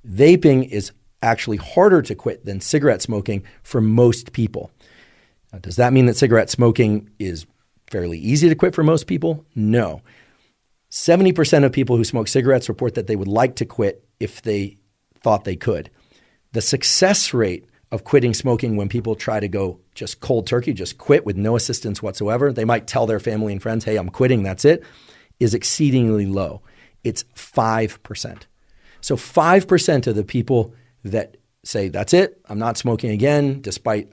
Vaping is actually harder to quit than cigarette smoking for most people. Now, does that mean that cigarette smoking is fairly easy to quit for most people? No. 70% of people who smoke cigarettes report that they would like to quit if they thought they could. The success rate of quitting smoking when people try to go just cold turkey, just quit with no assistance whatsoever, they might tell their family and friends, hey, I'm quitting, that's it, is exceedingly low. It's 5%. So 5% of the people that say, that's it, I'm not smoking again, despite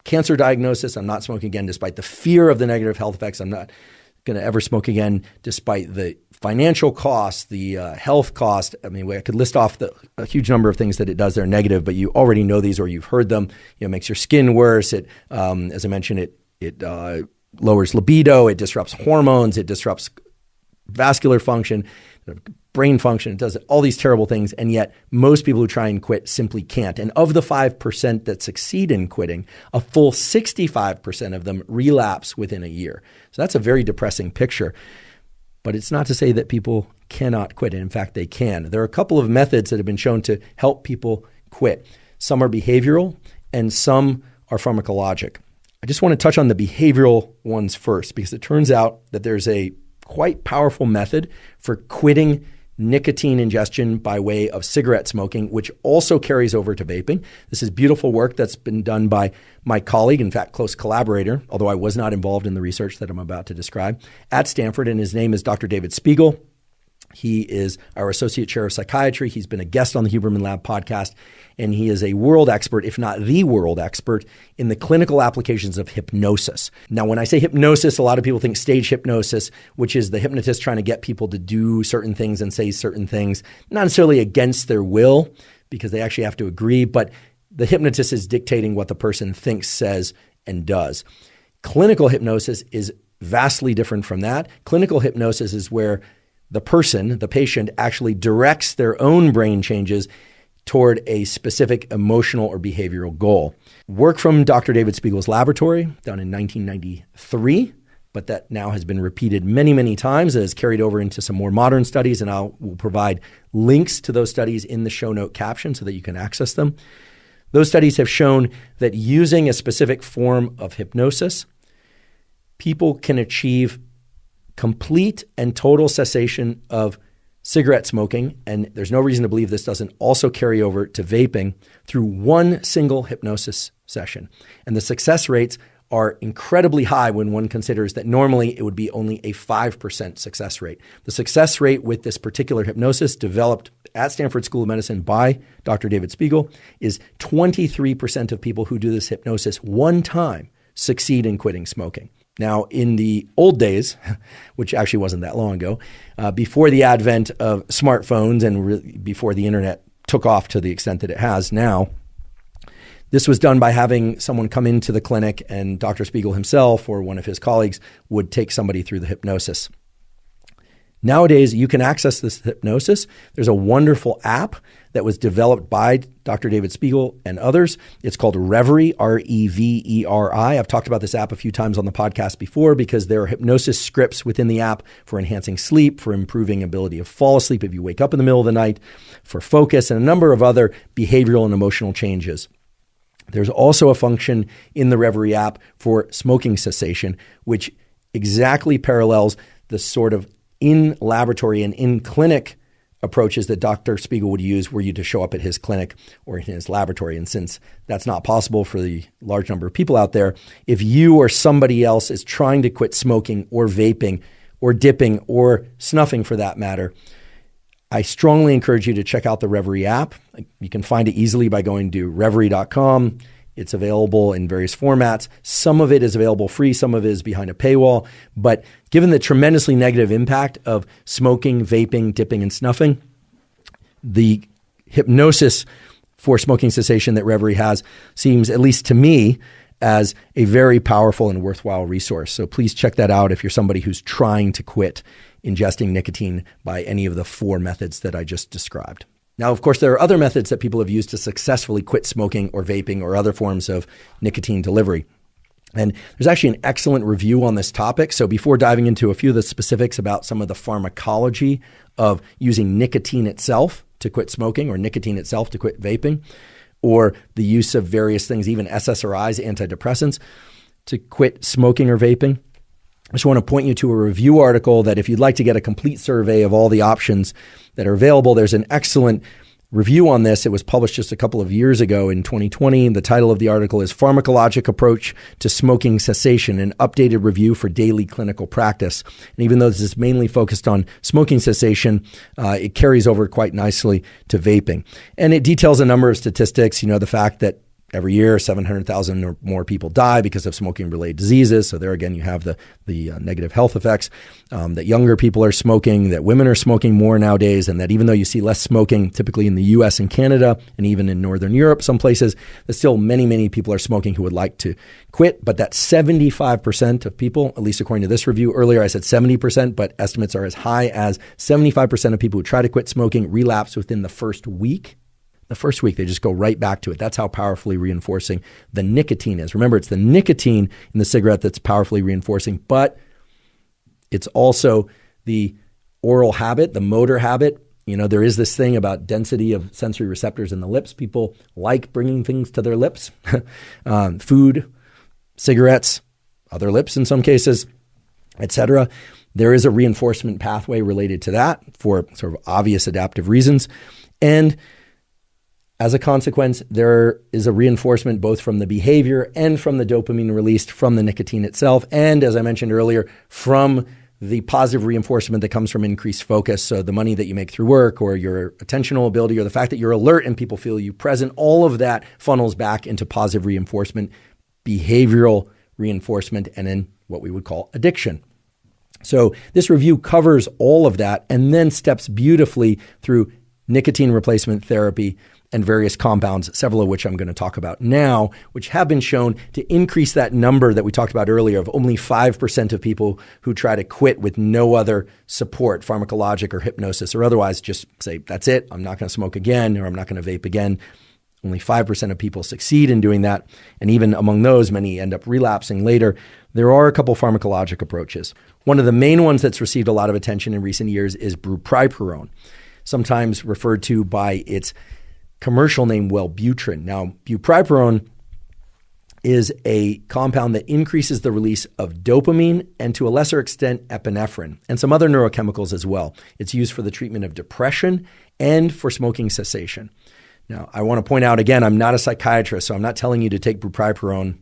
cancer diagnosis, I'm not smoking again, despite the fear of the negative health effects, I'm not going to ever smoke again, despite the financial cost, the health cost. I mean, I could list off a huge number of things that it does that are negative, but you already know these or you've heard them. It makes your skin worse. It, as I mentioned, it lowers libido. It disrupts hormones. It disrupts vascular function, brain function. It does all these terrible things. And yet most people who try and quit simply can't. And of the 5% that succeed in quitting, a full 65% of them relapse within a year. So that's a very depressing picture. But it's not to say that people cannot quit. And in fact, they can. There are a couple of methods that have been shown to help people quit. Some are behavioral and some are pharmacologic. I just want to touch on the behavioral ones first, because it turns out that there's a quite powerful method for quitting nicotine ingestion by way of cigarette smoking, which also carries over to vaping. This is beautiful work that's been done by my colleague, in fact, close collaborator, although I was not involved in the research that I'm about to describe, at Stanford, and his name is Dr. David Spiegel. He is our associate chair of psychiatry. He's been a guest on the Huberman Lab podcast, and he is a world expert, if not the world expert, in the clinical applications of hypnosis. Now, when I say hypnosis, a lot of people think stage hypnosis, which is the hypnotist trying to get people to do certain things and say certain things, not necessarily against their will, because they actually have to agree, but the hypnotist is dictating what the person thinks, says, and does. Clinical hypnosis is vastly different from that. Clinical hypnosis is where the person, the patient, actually directs their own brain changes toward a specific emotional or behavioral goal. Work from Dr. David Spiegel's laboratory, done in 1993, but that now has been repeated many, many times and has carried over into some more modern studies, and I will provide links to those studies in the show note caption so that you can access them. Those studies have shown that using a specific form of hypnosis, people can achieve complete and total cessation of cigarette smoking, and there's no reason to believe this doesn't also carry over to vaping, through one single hypnosis session. And the success rates are incredibly high when one considers that normally it would be only a 5% success rate. The success rate with this particular hypnosis, developed at Stanford School of Medicine by Dr. David Spiegel, is 23% of people who do this hypnosis one time succeed in quitting smoking. Now, in the old days, which actually wasn't that long ago, before the advent of smartphones and before the internet took off to the extent that it has now, this was done by having someone come into the clinic, and Dr. Spiegel himself or one of his colleagues would take somebody through the hypnosis. Nowadays, you can access this hypnosis. There's a wonderful app that was developed by Dr. David Spiegel and others. It's called Reveri, R-E-V-E-R-I. I've talked about this app a few times on the podcast before because there are hypnosis scripts within the app for enhancing sleep, for improving ability to fall asleep if you wake up in the middle of the night, for focus, and a number of other behavioral and emotional changes. There's also a function in the Reveri app for smoking cessation, which exactly parallels the sort of in laboratory and in clinic approaches that Dr. Spiegel would use were you to show up at his clinic or in his laboratory. And since that's not possible for the large number of people out there, if you or somebody else is trying to quit smoking or vaping or dipping or snuffing for that matter, I strongly encourage you to check out the Reveri app. You can find it easily by going to reveri.com. It's available in various formats. Some of it is available free. Some of it is behind a paywall. But given the tremendously negative impact of smoking, vaping, dipping, and snuffing, the hypnosis for smoking cessation that Reveri has seems, at least to me, as a very powerful and worthwhile resource. So please check that out if you're somebody who's trying to quit ingesting nicotine by any of the 4 methods that I just described. Now, of course, there are other methods that people have used to successfully quit smoking or vaping or other forms of nicotine delivery. And there's actually an excellent review on this topic. So before diving into a few of the specifics about some of the pharmacology of using nicotine itself to quit smoking or nicotine itself to quit vaping, or the use of various things, even SSRIs, antidepressants, to quit smoking or vaping. I just want to point you to a review article that if you'd like to get a complete survey of all the options that are available, there's an excellent review on this. It was published just a couple of years ago in 2020. The title of the article is Pharmacologic Approach to Smoking Cessation, an updated review for daily clinical practice. And even though this is mainly focused on smoking cessation, it carries over quite nicely to vaping. And it details a number of statistics, the fact that every year, 700,000 or more people die because of smoking-related diseases. So there again, you have the negative health effects, that younger people are smoking, that women are smoking more nowadays, and that even though you see less smoking typically in the US and Canada, and even in Northern Europe, some places, that still many, many people are smoking who would like to quit, but that 75% of people, at least according to this review, earlier I said 70%, but estimates are as high as 75% of people who try to quit smoking relapse within the first week. The first week, they just go right back to it. That's how powerfully reinforcing the nicotine is. Remember, it's the nicotine in the cigarette that's powerfully reinforcing, but it's also the oral habit, the motor habit. There is this thing about density of sensory receptors in the lips. People like bringing things to their lips. Food, cigarettes, other lips in some cases, etc. There is a reinforcement pathway related to that for sort of obvious adaptive reasons. And as a consequence, there is a reinforcement both from the behavior and from the dopamine released from the nicotine itself. And as I mentioned earlier, from the positive reinforcement that comes from increased focus. So the money that you make through work or your attentional ability or the fact that you're alert and people feel you present, all of that funnels back into positive reinforcement, behavioral reinforcement, and then what we would call addiction. So this review covers all of that and then steps beautifully through nicotine replacement therapy and various compounds, several of which I'm going to talk about now, which have been shown to increase that number that we talked about earlier of only 5% of people who try to quit with no other support, pharmacologic or hypnosis, or otherwise just say, that's it, I'm not going to smoke again, or I'm not going to vape again. Only 5% of people succeed in doing that. And even among those, many end up relapsing later. There are a couple pharmacologic approaches. One of the main ones that's received a lot of attention in recent years is bupropion, sometimes referred to by its commercial name Wellbutrin. Now, bupropion is a compound that increases the release of dopamine and to a lesser extent epinephrine and some other neurochemicals as well. It's used for the treatment of depression and for smoking cessation. Now, I want to point out again, I'm not a psychiatrist, so I'm not telling you to take bupropion,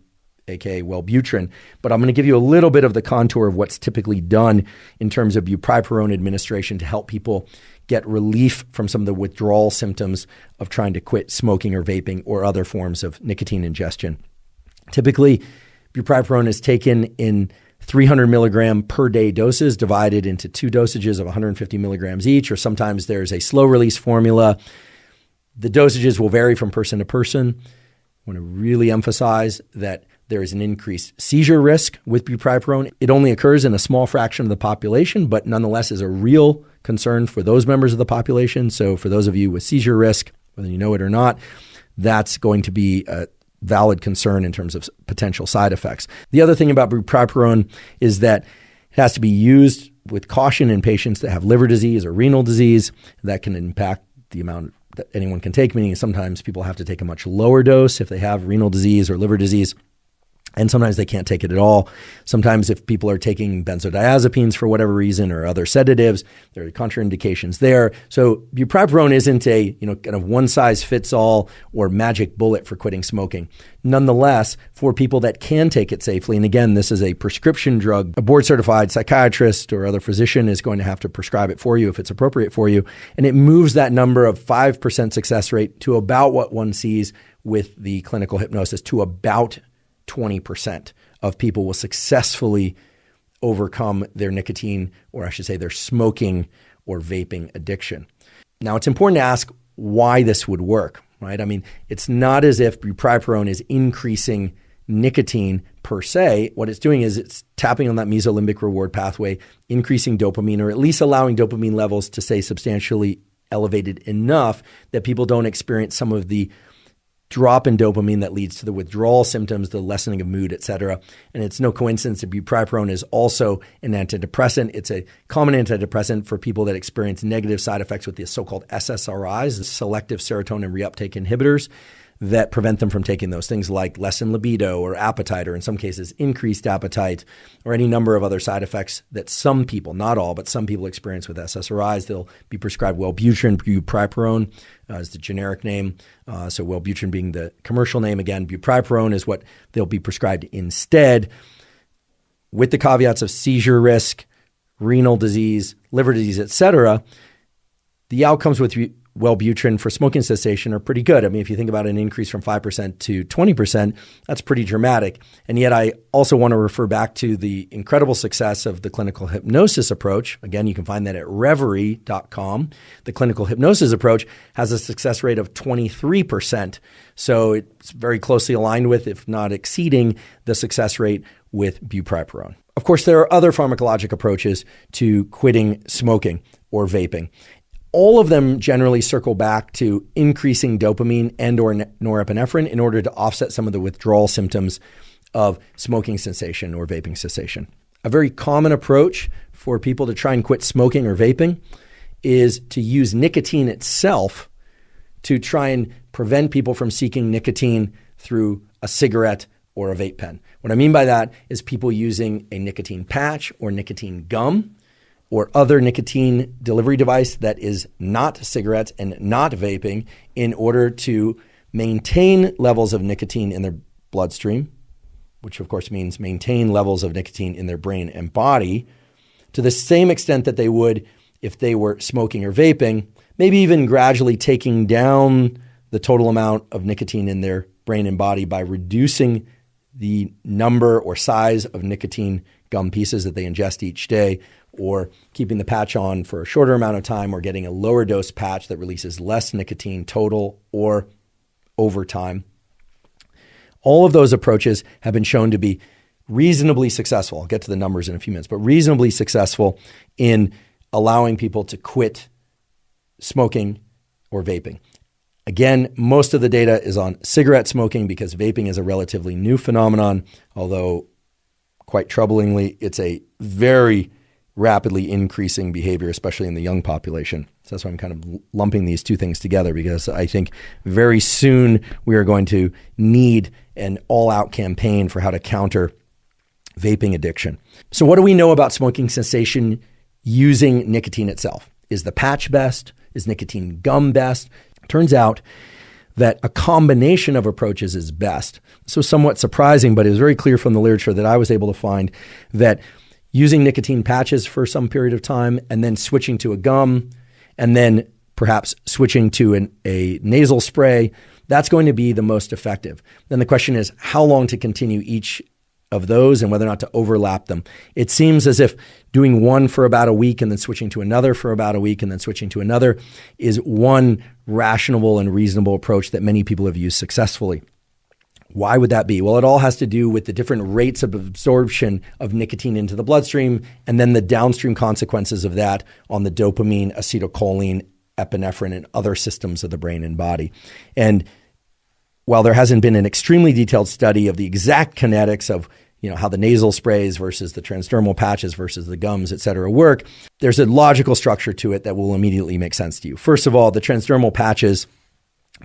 aka Wellbutrin, but I'm going to give you a little bit of the contour of what's typically done in terms of bupropion administration to help people get relief from some of the withdrawal symptoms of trying to quit smoking or vaping or other forms of nicotine ingestion. Typically, bupropion is taken in 300 milligram per day doses divided into two dosages of 150 milligrams each, or sometimes there's a slow release formula. The dosages will vary from person to person. I want to really emphasize that there is an increased seizure risk with bupropion. It only occurs in a small fraction of the population, but nonetheless is a real concern for those members of the population. So for those of you with seizure risk, whether you know it or not, that's going to be a valid concern in terms of potential side effects. The other thing about bupropion is that it has to be used with caution in patients that have liver disease or renal disease. That can impact the amount that anyone can take, meaning sometimes people have to take a much lower dose if they have renal disease or liver disease. And sometimes they can't take it at all. Sometimes if people are taking benzodiazepines for whatever reason or other sedatives, there are contraindications there. So bupropion isn't a kind of one size fits all or magic bullet for quitting smoking. Nonetheless, for people that can take it safely, and again, this is a prescription drug, a board certified psychiatrist or other physician is going to have to prescribe it for you if it's appropriate for you. And it moves that number of 5% success rate to about what one sees with the clinical hypnosis, to about 20% of people will successfully overcome their nicotine, or I should say their smoking or vaping addiction. Now, it's important to ask why this would work, right? I mean, it's not as if bupropion is increasing nicotine per se. What it's doing is it's tapping on that mesolimbic reward pathway, increasing dopamine, or at least allowing dopamine levels to stay substantially elevated enough that people don't experience some of the drop in dopamine that leads to the withdrawal symptoms, the lessening of mood, etc. And it's no coincidence that bupropion is also an antidepressant. It's a common antidepressant for people that experience negative side effects with the so-called SSRIs, the selective serotonin reuptake inhibitors, that prevent them from taking those things like lessened libido or appetite, or in some cases increased appetite, or any number of other side effects that some people, not all, but some people experience with SSRIs. They'll be prescribed Wellbutrin, bupropion is the generic name. So Wellbutrin being the commercial name. Again, bupropion is what they'll be prescribed instead, with the caveats of seizure risk, renal disease, liver disease, etc. The outcomes with Wellbutrin for smoking cessation are pretty good. I mean, if you think about an increase from 5% to 20%, that's pretty dramatic. And yet I also want to refer back to the incredible success of the clinical hypnosis approach. Again, you can find that at reverie.com. The clinical hypnosis approach has a success rate of 23%. So it's very closely aligned with, if not exceeding, the success rate with bupropion. Of course, there are other pharmacologic approaches to quitting smoking or vaping. All of them generally circle back to increasing dopamine and or norepinephrine in order to offset some of the withdrawal symptoms of smoking cessation or vaping cessation. A very common approach for people to try and quit smoking or vaping is to use nicotine itself to try and prevent people from seeking nicotine through a cigarette or a vape pen. What I mean by that is people using a nicotine patch or nicotine gum or other nicotine delivery device that is not cigarettes and not vaping in order to maintain levels of nicotine in their bloodstream, which of course means maintain levels of nicotine in their brain and body to the same extent that they would if they were smoking or vaping, maybe even gradually taking down the total amount of nicotine in their brain and body by reducing the number or size of nicotine gum pieces that they ingest each day, or keeping the patch on for a shorter amount of time, or getting a lower dose patch that releases less nicotine total or over time. All of those approaches have been shown to be reasonably successful. I'll get to the numbers in a few minutes, but reasonably successful in allowing people to quit smoking or vaping. Again, most of the data is on cigarette smoking because vaping is a relatively new phenomenon, although quite troublingly, it's a very rapidly increasing behavior, especially in the young population. So that's why I'm kind of lumping these two things together, because I think very soon we are going to need an all-out campaign for how to counter vaping addiction. So what do we know about smoking cessation using nicotine itself? Is the patch best? Is nicotine gum best? Turns out that a combination of approaches is best. So somewhat surprising, but it was very clear from the literature that I was able to find that using nicotine patches for some period of time and then switching to a gum and then perhaps switching to a nasal spray, that's going to be the most effective. Then the question is how long to continue each of those and whether or not to overlap them. It seems as if doing one for about a week and then switching to another for about a week and then switching to another is one rational and reasonable approach that many people have used successfully. Why would that be? Well, it all has to do with the different rates of absorption of nicotine into the bloodstream and then the downstream consequences of that on the dopamine, acetylcholine, epinephrine, and other systems of the brain and body. And while there hasn't been an extremely detailed study of the exact kinetics of how the nasal sprays versus the transdermal patches versus the gums, et cetera, work, there's a logical structure to it that will immediately make sense to you. First of all, the transdermal patches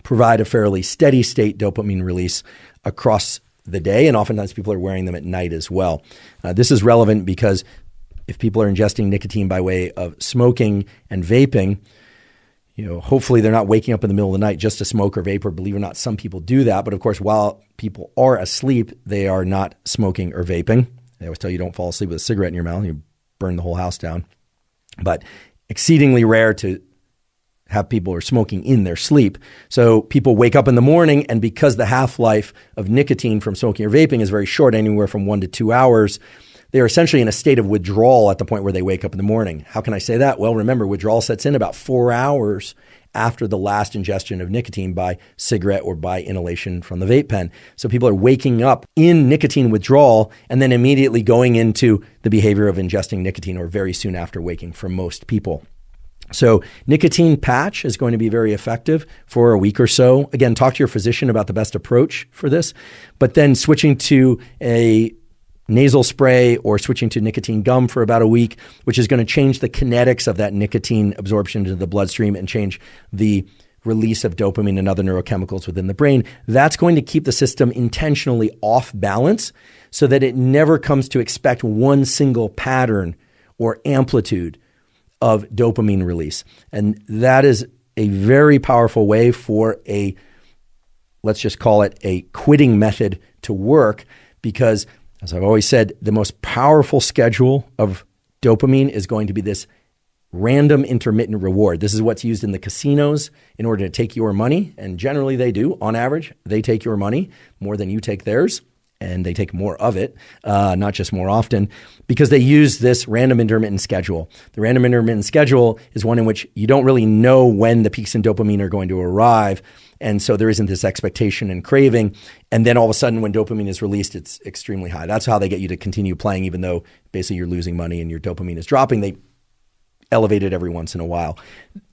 provide a fairly steady state dopamine release across the day, and oftentimes people are wearing them at night as well. This is relevant because if people are ingesting nicotine by way of smoking and vaping, hopefully they're not waking up in the middle of the night just to smoke or vape, or believe it or not, some people do that. But of course, while people are asleep, they are not smoking or vaping. They always tell you don't fall asleep with a cigarette in your mouth. You burn the whole house down. But exceedingly rare to have people who are smoking in their sleep. So people wake up in the morning, and because the half-life of nicotine from smoking or vaping is very short, anywhere from 1 to 2 hours, they're essentially in a state of withdrawal at the point where they wake up in the morning. How can I say that? Well, remember, withdrawal sets in about 4 hours after the last ingestion of nicotine by cigarette or by inhalation from the vape pen. So people are waking up in nicotine withdrawal and then immediately going into the behavior of ingesting nicotine, or very soon after waking for most people. So nicotine patch is going to be very effective for a week or so. Again, talk to your physician about the best approach for this, but then switching to a nasal spray or switching to nicotine gum for about a week, which is going to change the kinetics of that nicotine absorption into the bloodstream and change the release of dopamine and other neurochemicals within the brain. That's going to keep the system intentionally off balance so that it never comes to expect one single pattern or amplitude of dopamine release. And that is a very powerful way for a, let's just call it a quitting method to work, because as I've always said, the most powerful schedule of dopamine is going to be this random intermittent reward. This is what's used in the casinos in order to take your money. And generally they do. On average, they take your money more than you take theirs. And they take more of it, not just more often, because they use this random intermittent schedule. The random intermittent schedule is one in which you don't really know when the peaks in dopamine are going to arrive. And so there isn't this expectation and craving. And then all of a sudden when dopamine is released, it's extremely high. That's how they get you to continue playing, even though basically you're losing money and your dopamine is dropping. They elevate it every once in a while.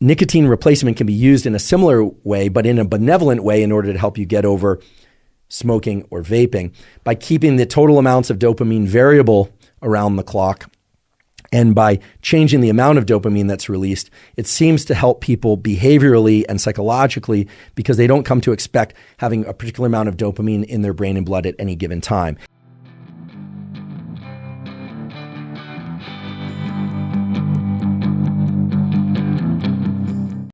Nicotine replacement can be used in a similar way, but in a benevolent way in order to help you get over smoking or vaping by keeping the total amounts of dopamine variable around the clock. And by changing the amount of dopamine that's released, it seems to help people behaviorally and psychologically because they don't come to expect having a particular amount of dopamine in their brain and blood at any given time.